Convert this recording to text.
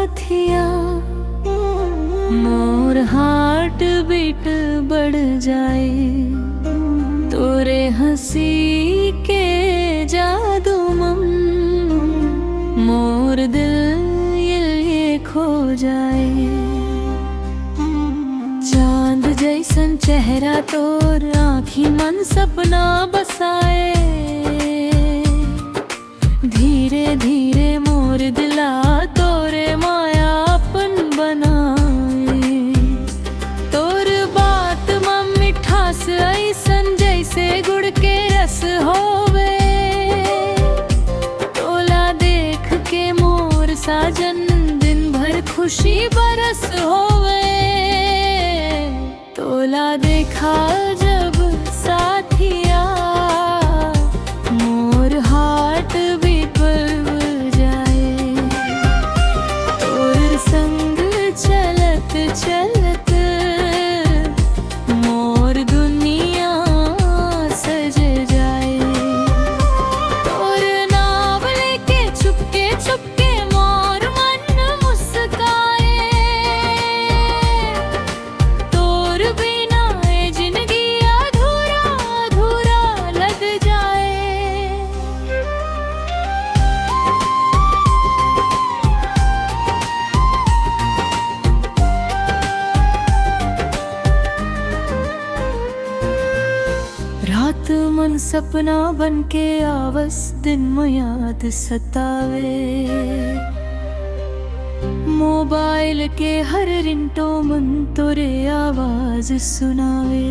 साथिया, मोर heart beat बढ़ जाए तोरे हंसी के जादू मम, मोर दिल ये खो जाए। चांद जैसन चेहरा तोर आँखी मन सपना बसाए, धीरे धीरे मोर दिला तोरे माया अपन बनाए। तोर बात में मिठास ऐसन जैसे गुड़ के रस होवे, तोला देख के मोर साजन दिन भर खुशी बरस होवे। तोला देखा जब साथिया, मोर हार्ट बीट बढ़ जाए। तोर संग चलत चलत मोर दुनिया सज जाए। तोर नाम लेके चुपके चुपके मोर मन मुस्काए, तोर बिना ये जिंदगी अधूरा अधूरा लग जाए। रात मन सपना बन के आवस, दिन में याद सतावे। मोबाइल के हर रिंगटोन मन तोरे आवाज सुनावे।